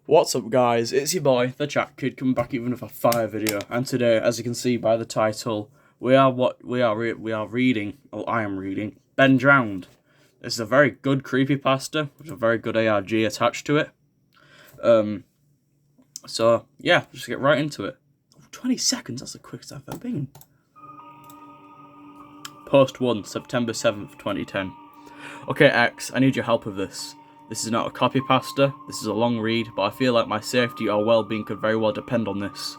What's up guys, it's your boy, the Chat Kid, coming back even with a fire video, and today, as you can see by the title, I am reading, Ben Drowned. This is a very good creepypasta, with a very good ARG attached to it. So yeah, just get right into it. 20 seconds, that's the quickest I've ever been. Post 1, September 7th, 2010. Okay X, I need your help with this. This is not a copypasta, this is a long read, but I feel like my safety or well-being could very well depend on this.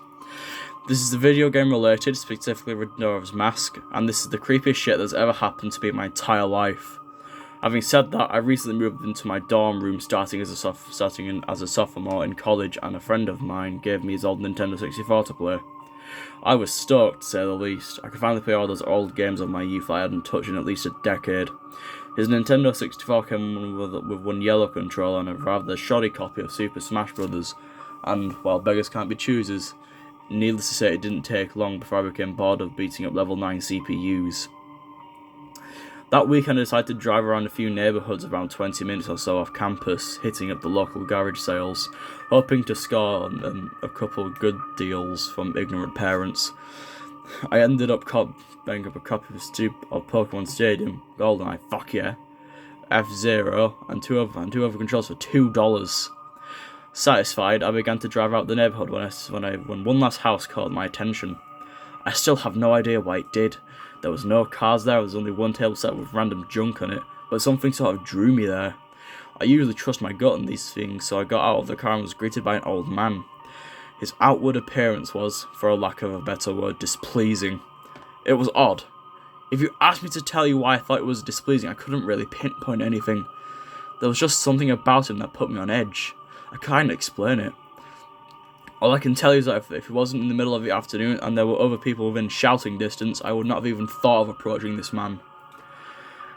This is the video game related, specifically Ridnora's Mask, and this is the creepiest shit that's ever happened to me in my entire life. Having said that, I recently moved into my dorm room starting as a sophomore in college, and a friend of mine gave me his old Nintendo 64 to play. I was stoked, to say the least. I could finally play all those old games of my youth I hadn't touched in at least a decade. His Nintendo 64 came with one yellow controller and a rather shoddy copy of Super Smash Bros. And while beggars can't be choosers, needless to say it didn't take long before I became bored of beating up level 9 CPUs. That weekend I decided to drive around a few neighbourhoods around 20 minutes or so off campus, hitting up the local garage sales, hoping to score a couple of good deals from ignorant parents. I ended up buying up a copy of Pokemon Stadium, GoldenEye, fuck yeah, F-Zero, and two other controls for $2. Satisfied, I began to drive out the neighbourhood when one last house caught my attention. I still have no idea why it did. There was no cars there, there was only one table set with random junk on it, but something sort of drew me there. I usually trust my gut on these things, so I got out of the car and was greeted by an old man. His outward appearance was, for a lack of a better word, displeasing. It was odd. If you asked me to tell you why I thought it was displeasing, I couldn't really pinpoint anything. There was just something about him that put me on edge. I can't explain it. All I can tell you is that if it wasn't in the middle of the afternoon and there were other people within shouting distance, I would not have even thought of approaching this man.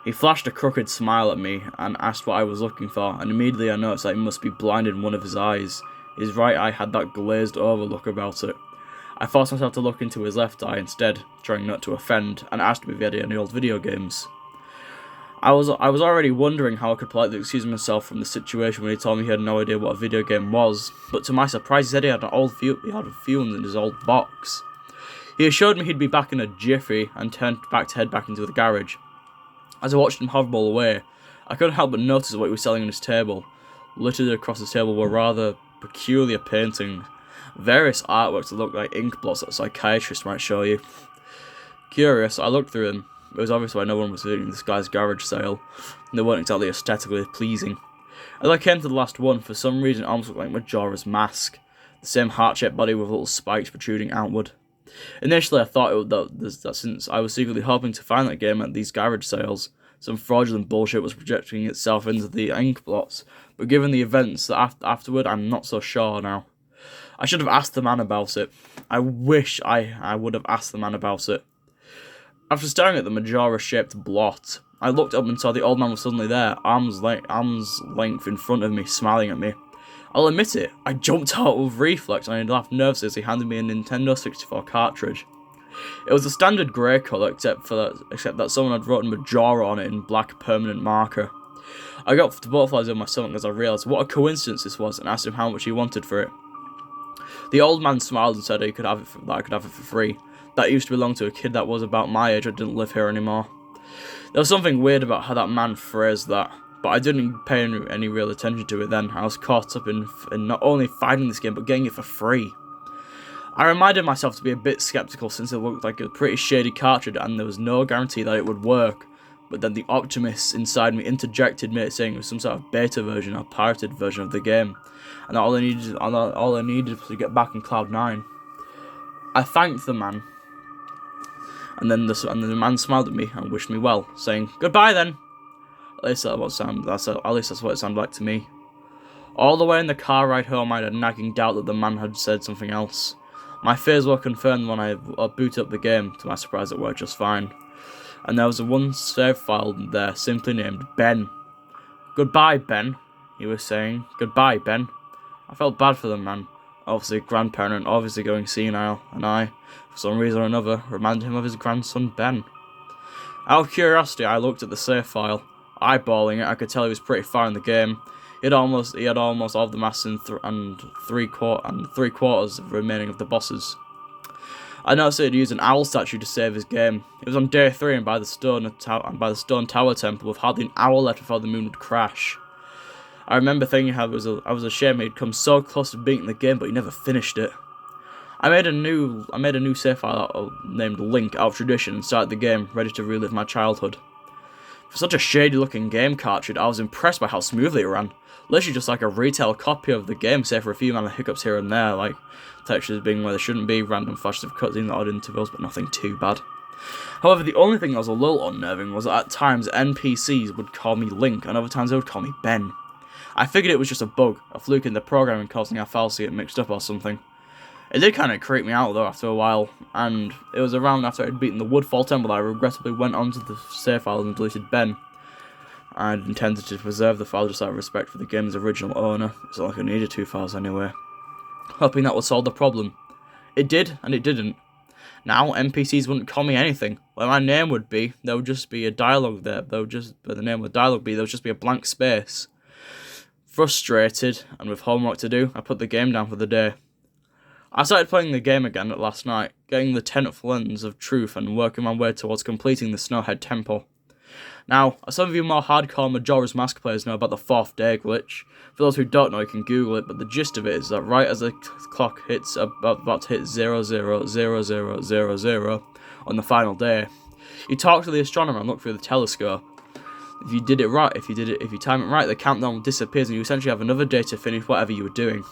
He flashed a crooked smile at me and asked what I was looking for, and immediately I noticed that he must be blind in one of his eyes. His right eye had that glazed over look about it. I forced myself to look into his left eye instead, trying not to offend, and asked him if he had any old video games. I was already wondering how I could politely excuse myself from the situation when he told me he had no idea what a video game was, but to my surprise he said he had a few ones in his old box. He assured me he'd be back in a jiffy and turned back to head back into the garage. As I watched him hoverball away, I couldn't help but notice what he was selling on his table. Littered across his table were rather peculiar paintings, various artworks that looked like ink blots that a psychiatrist might show you. Curious, I looked through them. It was obvious why no one was visiting this guy's garage sale, and they weren't exactly aesthetically pleasing. As I came to the last one, for some reason it almost looked like Majora's Mask, the same heart-shaped body with little spikes protruding outward. Initially I thought that since I was secretly hoping to find that game at these garage sales, some fraudulent bullshit was projecting itself into the ink blots, but given the events that afterward, I'm not so sure now. I should have asked the man about it. I wish I would have asked the man about it. After staring at the Majora-shaped blot, I looked up and saw the old man was suddenly there, arm's length in front of me, smiling at me. I'll admit it, I jumped out with reflex and I laughed nervously as he handed me a Nintendo 64 cartridge. It was a standard grey colour, except that someone had written Majora on it in black permanent marker. I got butterflies in my stomach as I realised what a coincidence this was and asked him how much he wanted for it. The old man smiled and said I could have it for free. That used to belong to a kid that was about my age and didn't live here anymore. There was something weird about how that man phrased that, but I didn't pay any real attention to it then. I was caught up in not only finding this game, but getting it for free. I reminded myself to be a bit skeptical since it looked like a pretty shady cartridge and there was no guarantee that it would work, but then the optimist inside me interjected me saying it was some sort of beta version or pirated version of the game, and all I needed was to get back in Cloud 9. I thanked the man, and then the man smiled at me and wished me well, saying, "Goodbye then." At least that's what it sounded like to me. All the way in the car ride home, I had a nagging doubt that the man had said something else. My fears were confirmed when I booted up the game. To my surprise, it worked just fine. And there was one save file there, simply named Ben. "Goodbye, Ben," he was saying. "Goodbye, Ben." I felt bad for the man. Obviously a grandparent and obviously going senile, and I, for some reason or another, reminded him of his grandson Ben. Out of curiosity, I looked at the save file. Eyeballing it, I could tell he was pretty far in the game. He had almost all of the masks and three quarters of the remaining of the bosses. I noticed he'd used an owl statue to save his game. It was on day 3 and by the stone tower temple with hardly an hour left before the moon would crash. I remember thinking how I was ashamed he'd come so close to beating the game, but he never finished it. I made a new save file named Link out of tradition and started the game, ready to relive my childhood. For such a shady looking game cartridge, I was impressed by how smoothly it ran. Literally just like a retail copy of the game, save for a few minor hiccups here and there, like textures being where they shouldn't be, random flashes of cutscenes at odd intervals, but nothing too bad. However, the only thing that was a little unnerving was that at times NPCs would call me Link, and other times they would call me Ben. I figured it was just a bug, a fluke in the programming causing our files to get mixed up or something. It did kind of creep me out though after a while, and it was around after I'd beaten the Woodfall Temple that I regrettably went onto the save file and deleted Ben. I'd intended to preserve the file just out of respect for the game's original owner. It's not like I needed 2 files anyway. Hoping that would solve the problem. It did, and it didn't. Now, NPCs wouldn't call me anything. Where my name would be, there would just be a dialogue there. Where the name of the dialogue be, there would just be a blank space. Frustrated, and with homework to do, I put the game down for the day. I started playing the game again last night, getting the 10th lens of truth and working my way towards completing the Snowhead Temple. Now, some of you more hardcore Majora's Mask players know about the 4th day glitch. For those who don't know, you can Google it, but the gist of it is that right as the clock hits about to hit 000000 on the final day, you talk to the astronomer and look through the telescope. If you did it right, if you time it right, the countdown disappears and you essentially have another day to finish whatever you were doing.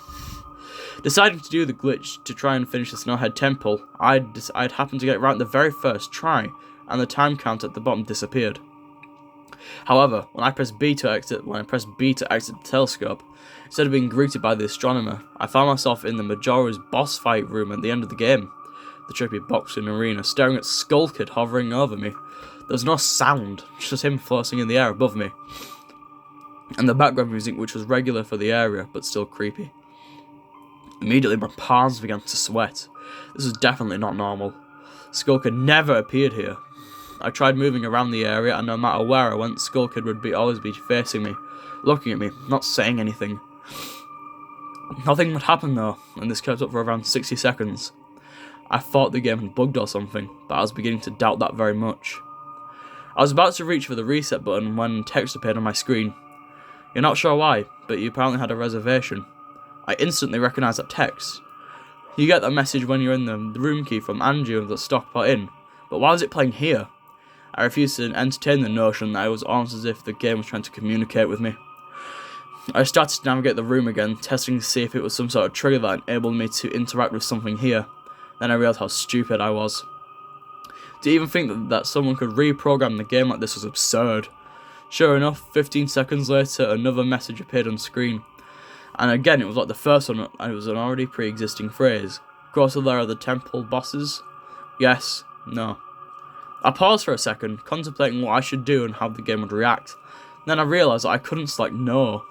Deciding to do the glitch to try and finish the Snowhead Temple, I'd happened to get it right the very first try, and the time count at the bottom disappeared. However, when I pressed B to exit the telescope, instead of being greeted by the astronomer, I found myself in the Majora's boss fight room at the end of the game, the trippy boxing arena, staring at Skull Kid hovering over me. There was no sound, just him floating in the air above me, and the background music, which was regular for the area, but still creepy. Immediately, my palms began to sweat. This was definitely not normal. Skull Kid never appeared here. I tried moving around the area, and no matter where I went, Skull Kid would always be facing me, looking at me, not saying anything. Nothing would happen though, and this kept up for around 60 seconds. I thought the game had bugged or something, but I was beginning to doubt that very much. I was about to reach for the reset button when text appeared on my screen. You're not sure why, but you apparently had a reservation. I instantly recognised that text. You get that message when you're in the room key from Andrew that Stock put in, but why was it playing here? I refused to entertain the notion that it was almost as if the game was trying to communicate with me. I started to navigate the room again, testing to see if it was some sort of trigger that enabled me to interact with something here. Then I realised how stupid I was. To even think that someone could reprogram the game like this was absurd. Sure enough, 15 seconds later, another message appeared on screen. And again, it was like the first one, it was an already pre-existing phrase. Cross the layer of the temple bosses? Yes, no. I paused for a second, contemplating what I should do and how the game would react. Then I realised that I couldn't select no.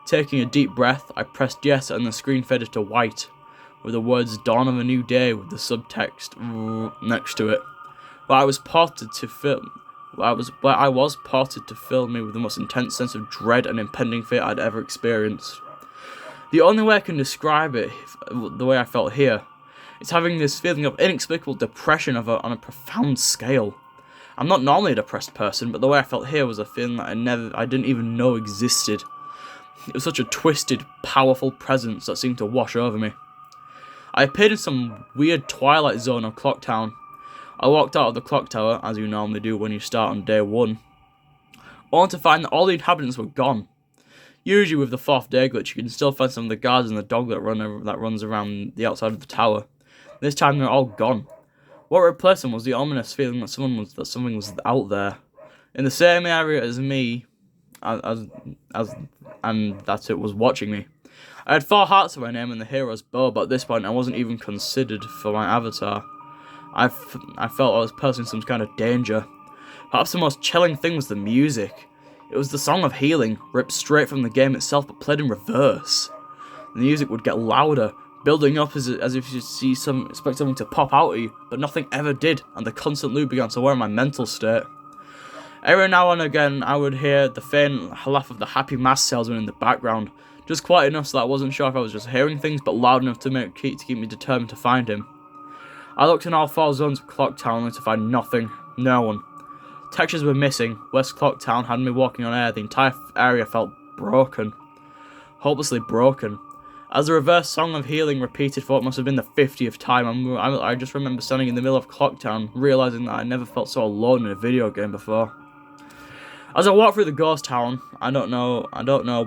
Taking a deep breath, I pressed yes and the screen faded to white, with the words "Dawn of a New Day" with the subtext next to it. Where I was ported to fill me with the most intense sense of dread and impending fate I'd ever experienced. The only way I can describe it, the way I felt here, is having this feeling of inexplicable depression on a profound scale. I'm not normally a depressed person, but the way I felt here was a feeling that I didn't even know existed. It was such a twisted, powerful presence that seemed to wash over me. I appeared in some weird twilight zone of Clocktown. I walked out of the clock tower, as you normally do when you start on day 1, only to find that all the inhabitants were gone. Usually with the 4th day glitch, you can still find some of the guards and the dog that runs around the outside of the tower. This time they're all gone. What replaced them was the ominous feeling that something was out there, in the same area as me, and that it was watching me. I had 4 hearts to my name and the hero's bow, but at this point I wasn't even considered for my avatar. I felt I was posing some kind of danger. Perhaps the most chilling thing was the music. It was the song of healing, ripped straight from the game itself but played in reverse. The music would get louder, building up as if you expect something to pop out at you, but nothing ever did, and the constant loop began to wear on my mental state. Every now and again, I would hear the faint laugh of the happy mask salesman in the background, just quiet enough so that I wasn't sure if I was just hearing things, but loud enough to keep me determined to find him. I looked in all 4 zones of Clocktown only to find nothing, no one. Textures were missing. West Clocktown had me walking on air. The entire area felt broken. Hopelessly broken. As the reverse song of healing repeated for what must have been the 50th time, I just remember standing in the middle of Clocktown, realising that I never felt so alone in a video game before. As I walked through the ghost town, I don't know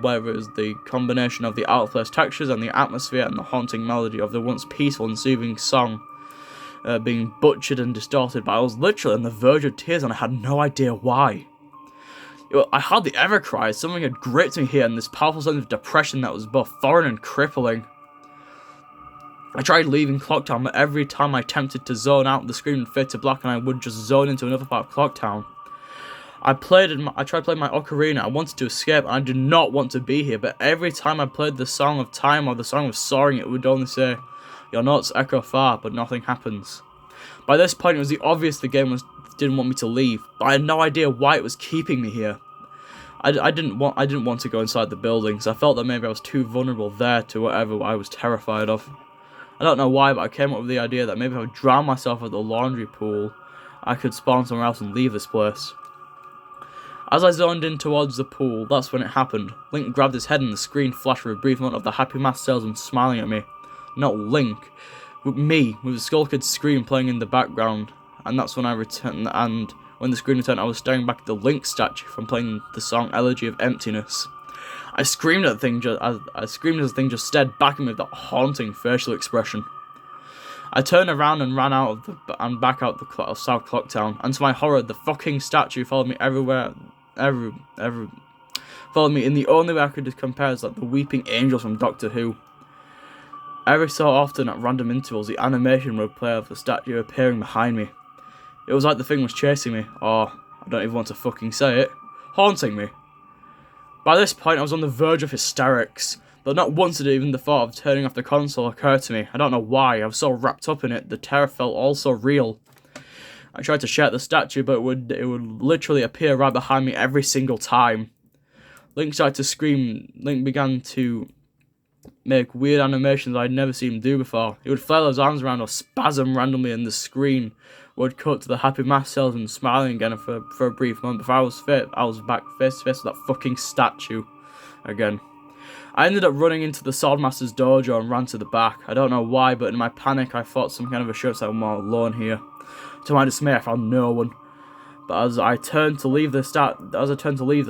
whether it was the combination of the out-of-place textures and the atmosphere and the haunting melody of the once peaceful and soothing song being butchered and distorted, but I was literally on the verge of tears and I had no idea why. I hardly ever cried. Something had gripped me here, and this powerful sense of depression that was both foreign and crippling. I tried leaving Clocktown, but every time I attempted to zone out, the screen would fade to black and I would just zone into another part of Clocktown. I tried playing my ocarina. I wanted to escape, and I did not want to be here, but every time I played the Song of Time or the Song of Soaring, it would only say, "Your notes echo far, but nothing happens." By this point, it was obvious the game didn't want me to leave, but I had no idea why it was keeping me here. I didn't want to go inside the buildings. I felt that maybe I was too vulnerable there to whatever I was terrified of. I don't know why, but I came up with the idea that maybe if I would drown myself at the laundry pool, I could spawn somewhere else and leave this place. As I zoned in towards the pool, that's when it happened. Link grabbed his head and the screen flashed for a brief moment of the happy mask salesman smiling at me. Not Link, with me, with the Skull Kid scream playing in the background. And that's when I returned, and when the screen returned, I was staring back at the Link statue from playing the song Elegy of Emptiness. I screamed at the thing as the thing just stared back at me with that haunting facial expression. I turned around and ran back out of South Clocktown, and to my horror, the fucking statue followed me everywhere, followed me in the only way I could compare as like the weeping angels from Doctor Who. Every so often, at random intervals, the animation would play of the statue appearing behind me. It was like the thing was chasing me, or, I don't even want to fucking say it, haunting me. By this point, I was on the verge of hysterics, but not once did even the thought of turning off the console occur to me. I don't know why, I was so wrapped up in it, the terror felt all so real. I tried to shake the statue, but it would literally appear right behind me every single time. Link started to scream. Link began to make weird animations I'd never seen him do before. He would flail his arms around or spasm randomly, and the screen would cut to the happy mask salesman smiling again for a brief moment before I was back face to face with that fucking statue again. I ended up running into the Swordmaster's dojo and ran to the back. I don't know why, but in my panic I thought some kind of assurance that I'm all alone here. To my dismay, I found no one. But as I turned to leave the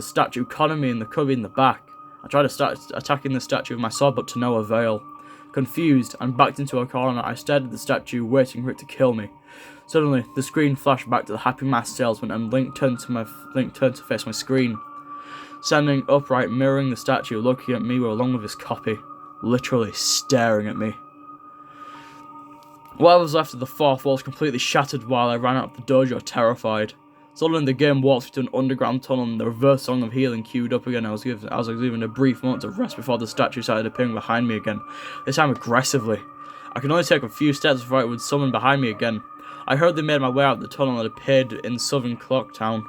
statue cornered me in the cubby in the back. I tried to start attacking the statue with my sword, but to no avail. Confused and backed into a corner, I stared at the statue, waiting for it to kill me. Suddenly, the screen flashed back to the happy mask salesman, and Link turned to face my screen. Standing upright, mirroring the statue, looking at me along with his copy, literally staring at me. What was left of the fourth wall was completely shattered while I ran out of the dojo, terrified. Suddenly, the game walked me to an underground tunnel, and the reverse song of healing queued up again. I was given a brief moment of rest before the statue started appearing behind me again, this time aggressively. I could only take a few steps before it would summon behind me again. I hurriedly made my way out of the tunnel and appeared in southern Clocktown.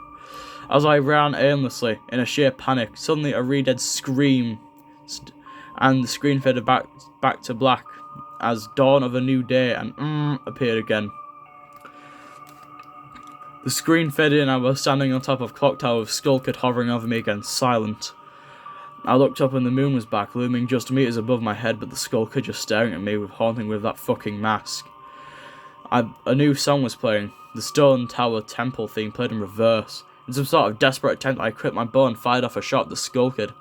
As I ran aimlessly, in a sheer panic, suddenly a re-dead scream, and the screen faded back to black as dawn of a new day and appeared again. The screen faded and I was standing on top of Clock Tower with Skull Kid hovering over me again, silent. I looked up and the moon was back, looming just meters above my head, but the Skull Kid just staring at me haunting with that fucking mask. A new song was playing. The Stone Tower Temple theme played in reverse. In some sort of desperate attempt, I equipped my bow and fired off a shot at the Skull Kid.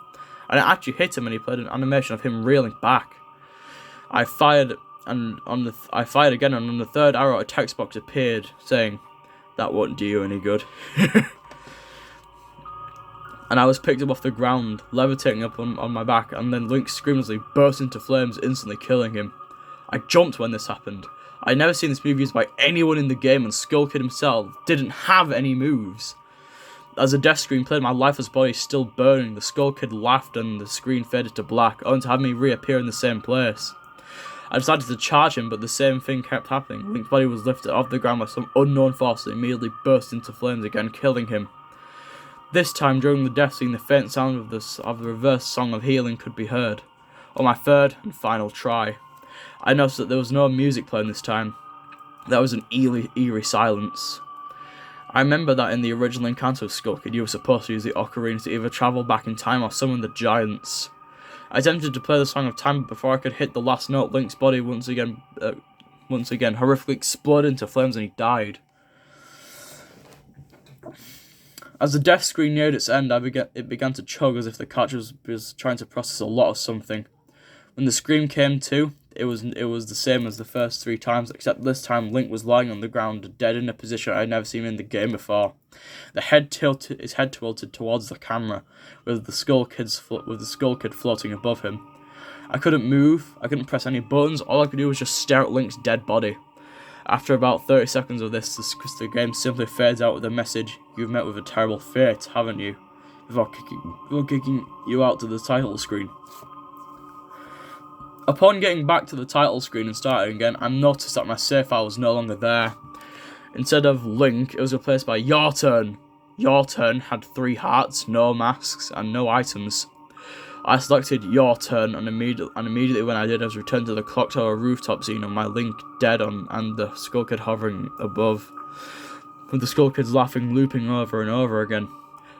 And it actually hit him, and he played an animation of him reeling back. I fired again, and on the third arrow, a text box appeared saying, "That won't do you any good." And I was picked up off the ground, levitating up on my back, and then Link screamlessly burst into flames, instantly killing him. I jumped when this happened. I'd never seen this move used by anyone in the game, and Skull Kid himself didn't have any moves. As the death screen played, my lifeless body still burning, the Skull Kid laughed and the screen faded to black, only to have me reappear in the same place. I decided to charge him, but the same thing kept happening. Link's body was lifted off the ground by some unknown force and immediately burst into flames again, killing him. This time, during the death scene, the faint sound of the reverse song of healing could be heard. On my third and final try, I noticed that there was no music playing this time. There was an eerie silence. I remember that in the original encounter with Skull Kid, you were supposed to use the ocarina to either travel back in time or summon the giants. I attempted to play the Song of Time, but before I could hit the last note, Link's body once again horrifically exploded into flames and he died. As the death screen neared its end, it began to chug as if the cartridge was trying to process a lot of something. When the scream came to, it was the same as the first 3 times, except this time Link was lying on the ground, dead in a position I had never seen in the game before. His head tilted towards the camera, with the Skull Kid floating above him. I couldn't move, I couldn't press any buttons, all I could do was just stare at Link's dead body. After about 30 seconds of this, the game simply fades out with the message, "You've met with a terrible fate, haven't you?" before kicking you out to the title screen. Upon getting back to the title screen and starting again, I noticed that my save file was no longer there. Instead of Link, it was replaced by Your Turn. Your Turn had 3 hearts, no masks, and no items. I selected Your Turn, and immediately when I did, I was returned to the clock tower rooftop scene of my Link dead and the Skull Kid hovering above, with the Skull Kids laughing, looping over and over again.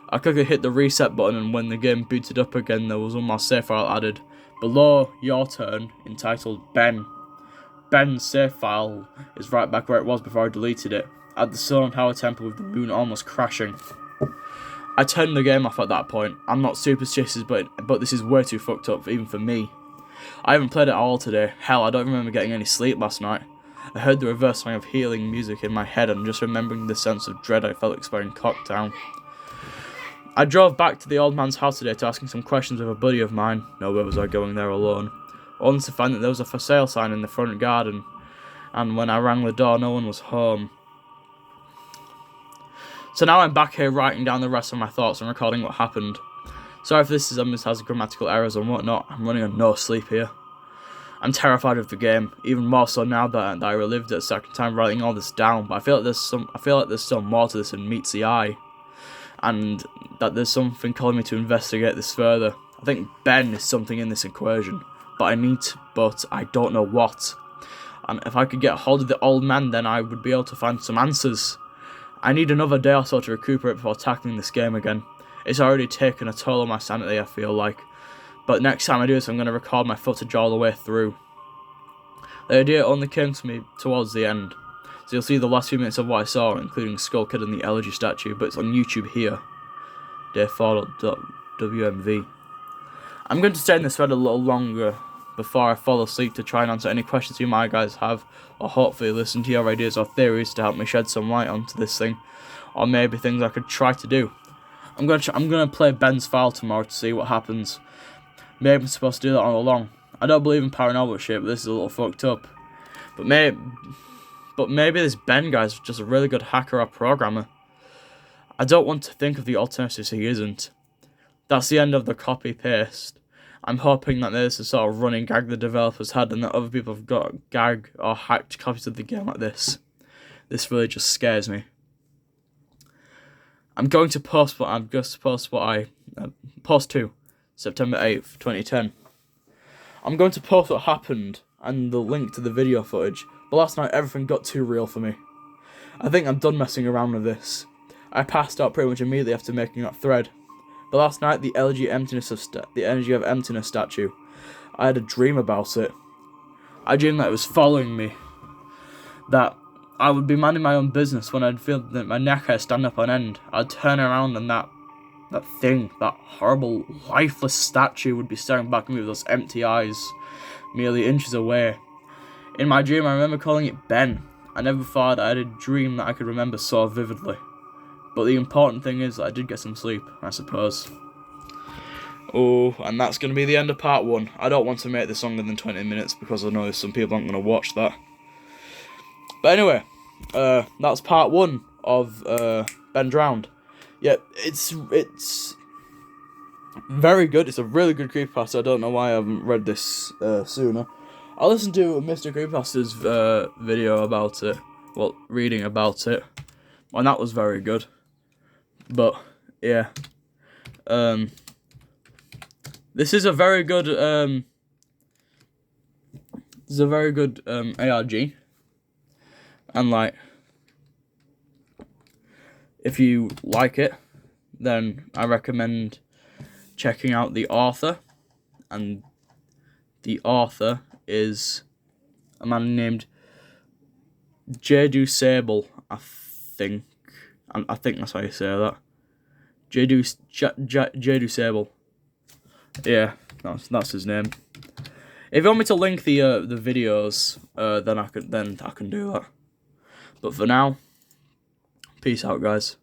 I quickly hit the reset button, and when the game booted up again, there was one more save file added. Below Your Turn, entitled Ben. Ben's save file is right back where it was before I deleted it, at the Stone Tower Temple with the moon almost crashing. I turned the game off at that point. I'm not superstitious, but this is way too fucked up even for me. I haven't played it all today. Hell, I don't remember getting any sleep last night. I heard the reverse song of healing music in my head and just remembering the sense of dread I felt exploring Cocktown. I drove back to the old man's house today to ask him some questions with a buddy of mine. Nowhere was I going there alone. Only to find that there was a for sale sign in the front garden, and when I rang the door, no one was home. So now I'm back here writing down the rest of my thoughts and recording what happened. Sorry if this has grammatical errors and whatnot. I'm running on no sleep here. I'm terrified of the game, even more so now that I relived it a second time writing all this down. But I feel like there's still more to this than meets the eye, and that there's something calling me to investigate this further. I think Ben is something in this equation, but I don't know what. And if I could get a hold of the old man, then I would be able to find some answers. I need another day or so to recuperate before tackling this game again. It's already taken a toll on my sanity, I feel like. But next time I do this, I'm going to record my footage all the way through. The idea only came to me towards the end, so you'll see the last few minutes of what I saw, including Skull Kid and the Elegy statue, but it's on YouTube here. Day4.wmv. I'm going to stay in this thread a little longer before I fall asleep to try and answer any questions you might guys have, or hopefully listen to your ideas or theories to help me shed some light onto this thing, or maybe things I could try to do. I'm gonna play Ben's file tomorrow to see what happens. Maybe I'm supposed to do that all along. I don't believe in paranormal shit, but this is a little fucked up. But maybe this Ben guy's just a really good hacker or programmer. I don't want to think of the alternatives he isn't. That's the end of the copy-paste. I'm hoping that there's a sort of running gag the developers had and that other people have got gag or hacked copies of the game like this. This really just scares me. I'm going to post post 2, September 8th, 2010. I'm going to post what happened and the link to the video footage, but last night everything got too real for me. I think I'm done messing around with this. I passed out pretty much immediately after making that thread. But last night, the Energy of Emptiness statue, I had a dream about it. I dreamed that it was following me. That I would be minding my own business when I'd feel that my neck hair stand up on end. I'd turn around and that horrible, lifeless statue would be staring back at me with those empty eyes, merely inches away. In my dream, I remember calling it Ben. I never thought I had a dream that I could remember so vividly. But the important thing is that I did get some sleep, I suppose. Oh, and that's going to be the end of part 1. I don't want to make this longer than 20 minutes because I know some people aren't going to watch that. But anyway, that's part 1 of Ben Drowned. Yeah, it's very good. It's a really good creepypasta. I don't know why I haven't read this sooner. I listened to Mr. Creepypasta's video about it, reading about it, and that was very good. But Yeah. This is a very good ARG, and like, if you like it, then I recommend checking out the author, and the author is a man named Jadusable, I think. I think that's how you say that. Jadusable. Yeah, that's his name. If you want me to link the videos, then I can do that. But for now, peace out, guys.